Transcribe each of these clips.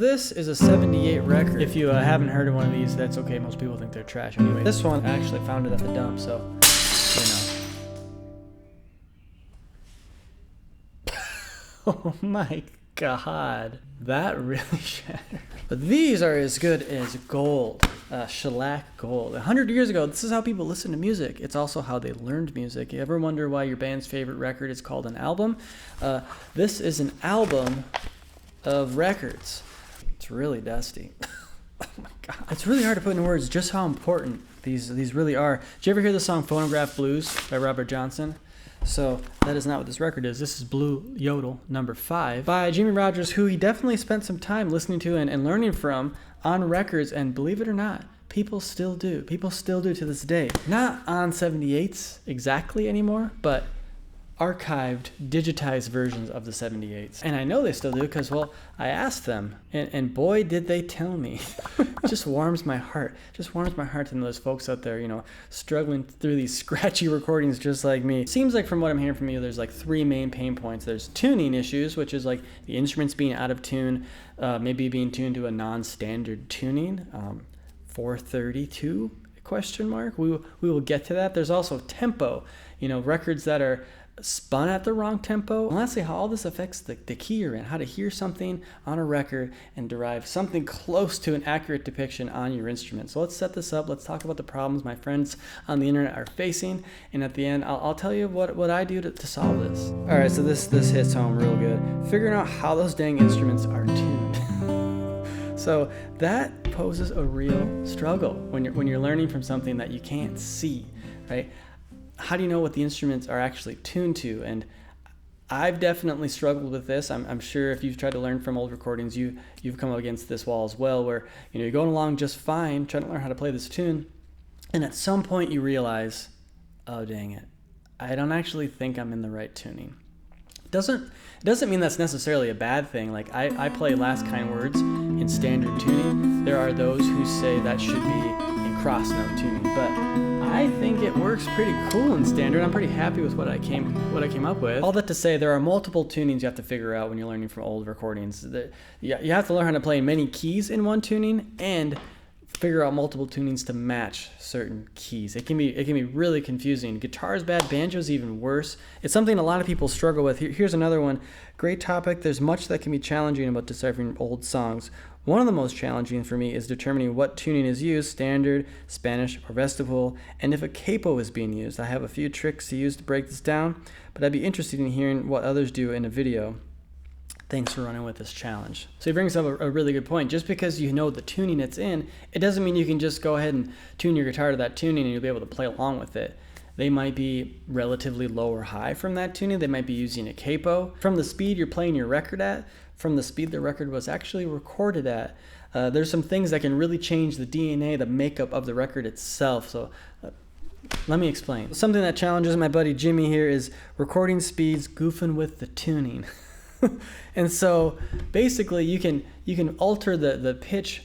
This is a 78 record. If you haven't heard of one of these, that's okay. Most people think they're trash anyway. This one, I actually found it at the dump, so, you know. Oh my God. That really shattered. But these are as good as gold. Shellac gold. 100 years ago, this is how people listen to music. It's also how they learned music. You ever wonder why your band's favorite record is called an album? This is an album of records. It's really dusty. Oh my God. It's really hard to put into words just how important these really are. Did you ever hear the song Phonograph Blues by Robert Johnson? So that is not what this record is. This is Blue Yodel number 5 by Jimmie Rodgers, who he definitely spent some time listening to and learning from on records. And believe it or not, people still do. People still do to this day. Not on 78s exactly anymore, but archived, digitized versions of the 78s. And I know they still do because, well, I asked them, and boy, did they tell me. It just warms my heart. Just warms my heart to know those folks out there, you know, struggling through these scratchy recordings just like me. It seems like from what I'm hearing from you, there's like 3 main pain points. There's tuning issues, which is like the instruments being out of tune, maybe being tuned to a non-standard tuning, 432, question mark. We will get to that. There's also tempo, you know, records that are spun at the wrong tempo. And lastly, how all this affects the key you're in, how to hear something on a record and derive something close to an accurate depiction on your instrument. So let's set this up. Let's talk about the problems my friends on the internet are facing. And at the end, I'll tell you what I do to solve this. All right, so this hits home real good. Figuring out how those dang instruments are tuned. So that poses a real struggle when you're learning from something that you can't see, right? How do you know what the instruments are actually tuned to? And I've definitely struggled with this. I'm sure if you've tried to learn from old recordings, you've come up against this wall as well, where you're going along just fine, trying to learn how to play this tune, and at some point you realize, oh dang it, I don't actually think I'm in the right tuning. It doesn't mean that's necessarily a bad thing. Like I play last kind words in standard tuning. There are those who say that should be in cross note tuning, but I think it works pretty cool in standard. I'm pretty happy with what I came up with. All that to say, there are multiple tunings you have to figure out when you're learning from old recordings. You have to learn how to play many keys in one tuning and figure out multiple tunings to match certain keys. It can be really confusing. Guitar's bad, banjo's even worse. It's something a lot of people struggle with. Here's another one. Great topic. There's much that can be challenging about deciphering old songs. One of the most challenging for me is determining what tuning is used, standard, Spanish, or vestibule, and if a capo is being used. I have a few tricks to use to break this down, but I'd be interested in hearing what others do in a video. Thanks for running with this challenge. So he brings up a really good point. Just because you know the tuning it's in, it doesn't mean you can just go ahead and tune your guitar to that tuning and you'll be able to play along with it. They might be relatively low or high from that tuning. They might be using a capo. From the speed you're playing your record at, from the speed the record was actually recorded at, there's some things that can really change the DNA, the makeup of the record itself. So let me explain. Something that challenges my buddy Jimmy here is recording speeds goofing with the tuning. And so basically you can alter the pitch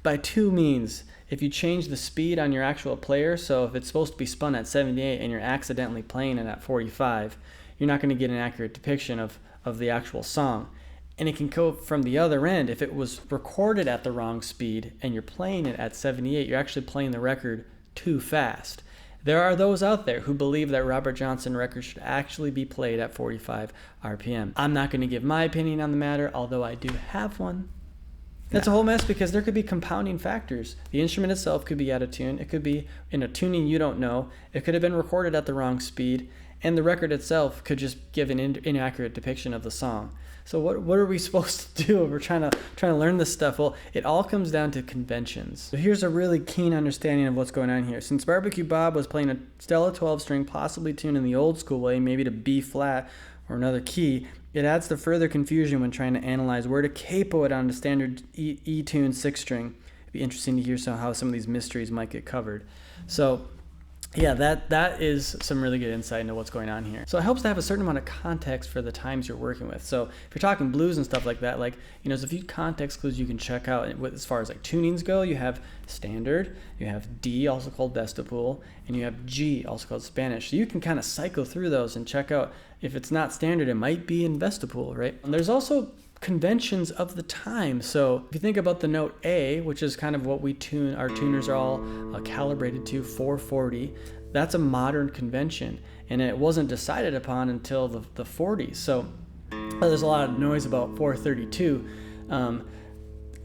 by 2 means. If you change the speed on your actual player, so if it's supposed to be spun at 78 and you're accidentally playing it at 45, you're not going to get an accurate depiction of the actual song. And it can go from the other end. If it was recorded at the wrong speed and you're playing it at 78, you're actually playing the record too fast. There are those out there who believe that Robert Johnson records should actually be played at 45 RPM. I'm not going to give my opinion on the matter, although I do have one. That's a whole mess because there could be compounding factors. The instrument itself could be out of tune. It could be in a tuning you don't know. It could have been recorded at the wrong speed. And the record itself could just give an inaccurate depiction of the song. So what are we supposed to do if we're trying to learn this stuff? Well, it all comes down to conventions. So here's a really keen understanding of what's going on here. Since Barbecue Bob was playing a Stella 12-string, possibly tuned in the old school way, maybe to B flat or another key, it adds to further confusion when trying to analyze where to capo it on a standard E-tune 6-string. It'd be interesting to hear how some of these mysteries might get covered. So yeah, that is some really good insight into what's going on here. So it helps to have a certain amount of context for the times you're working with. So if you're talking blues and stuff like that, there's a few context clues you can check out. As far as tunings go, you have standard, you have D, also called vestibule, and you have G, also called Spanish. So you can kind of cycle through those and check out if it's not standard, it might be in vestibule, right? And there's also conventions of the time. So if you think about the note A, which is kind of what we tune, our tuners are all calibrated to, 440, that's a modern convention, and it wasn't decided upon until the 40s. So there's a lot of noise about 432,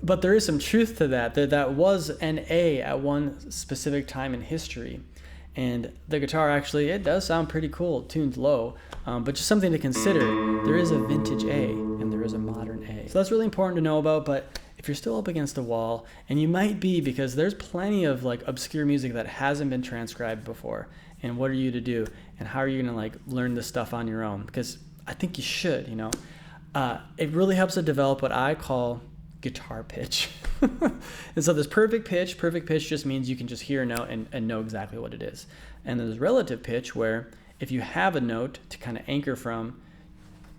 but there is some truth to that. That was an A at one specific time in history. And the guitar actually, it does sound pretty cool, tuned low, but just something to consider. There is a vintage A and there is a modern A. So that's really important to know about, but if you're still up against a wall, and you might be, because there's plenty of like obscure music that hasn't been transcribed before, and what are you to do? And how are you gonna like learn this stuff on your own? Because I think you should, you know. It really helps to develop what I call guitar pitch. And so this perfect pitch just means you can just hear a note and know exactly what it is. And there's relative pitch, where if you have a note to kind of anchor from,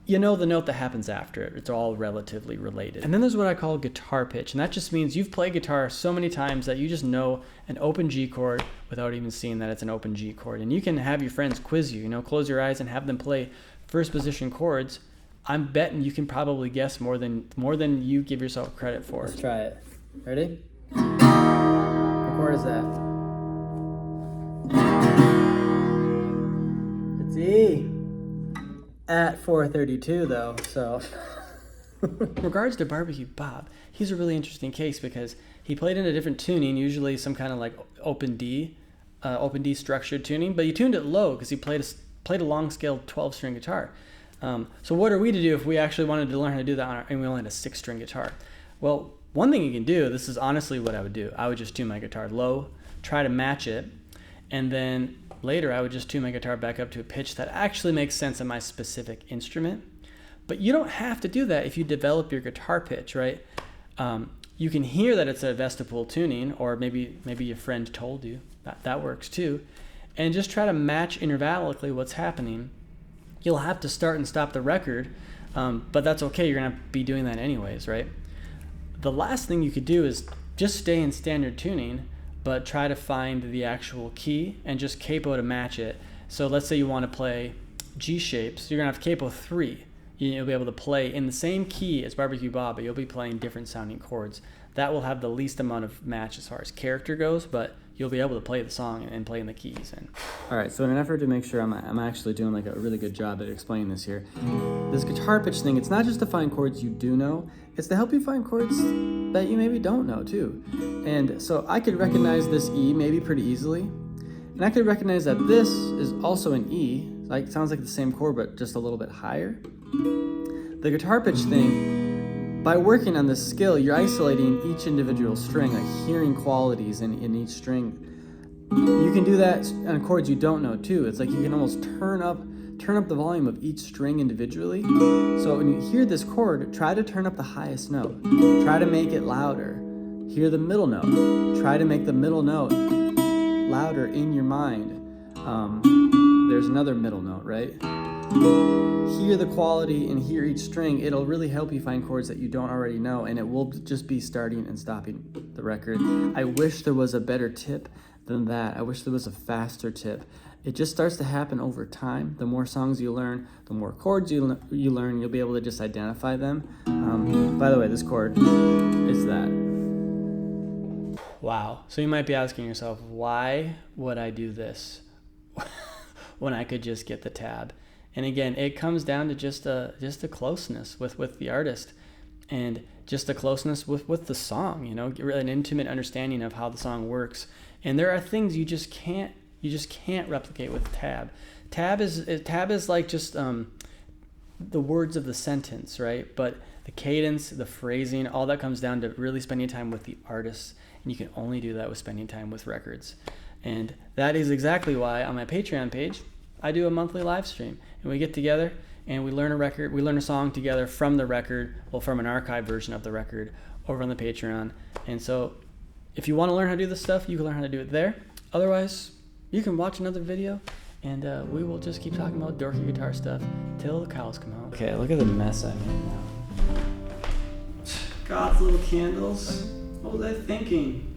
you know the note that happens after it. It's all relatively related. And then there's what I call guitar pitch, and that just means you've played guitar so many times that you just know an open G chord without even seeing that it's an open G chord. And you can have your friends quiz you, close your eyes and have them play first position chords. I'm betting you can probably guess more than you give yourself credit for. Let's try it. Ready? What chord is that? It's E. At 432 though, so. In regards to Barbecue Bob, he's a really interesting case because he played in a different tuning, usually some kind of like open D structured tuning, but he tuned it low because he played a long scale 12-string guitar. So what are we to do if we actually wanted to learn how to do that and we only had a 6-string guitar? Well, one thing you can do, this is honestly what I would do. I would just tune my guitar low, try to match it, and then later I would just tune my guitar back up to a pitch that actually makes sense in my specific instrument. But you don't have to do that if you develop your guitar pitch, right? You can hear that it's a vestibular tuning, or maybe your friend told you. That works too. And just try to match intervallically what's happening. You'll have to start and stop the record, but that's okay. You're going to be doing that anyways, right? The last thing you could do is just stay in standard tuning, but try to find the actual key and just capo to match it. So let's say you want to play G shapes. You're going to have capo 3. You'll be able to play in the same key as Barbecue Bob, but you'll be playing different sounding chords. That will have the least amount of match as far as character goes, but you'll be able to play the song and play in the keys. All right, so in an effort to make sure I'm actually doing like a really good job at explaining this here, this guitar pitch thing, it's not just to find chords you do know, it's to help you find chords that you maybe don't know too. And so I could recognize this E maybe pretty easily, and I could recognize that this is also an E. Like, sounds like the same chord, but just a little bit higher. The guitar pitch thing, by working on this skill, you're isolating each individual string, like hearing qualities in each string. You can do that on chords you don't know too. It's like you can almost turn up the volume of each string individually. So when you hear this chord, try to turn up the highest note. Try to make it louder. Hear the middle note. Try to make the middle note louder in your mind. There's another middle note, right? Hear the quality and hear each string. It'll really help you find chords that you don't already know, and it will just be starting and stopping the record. I wish there was a better tip than that. I wish there was a faster tip. It just starts to happen over time. The more songs you learn, the more chords you learn, you'll be able to just identify them. By the way, this chord is that. Wow. So you might be asking yourself, why would I do this when I could just get the tab? And again, it comes down to just a closeness with the artist, and just a closeness with the song, an intimate understanding of how the song works. And there are things you just can't replicate with tab. Tab is like just the words of the sentence, right? But the cadence, the phrasing, all that comes down to really spending time with the artist, and you can only do that with spending time with records. And that is exactly why on my Patreon page, I do a monthly live stream, and we get together and we learn a song together from the record, from an archive version of the record over on the Patreon. And so if you want to learn how to do this stuff, you can learn how to do it there. Otherwise, you can watch another video, and we will just keep talking about dorky guitar stuff till the cows come home. Okay, look at the mess I made now. God's little candles. What was I thinking?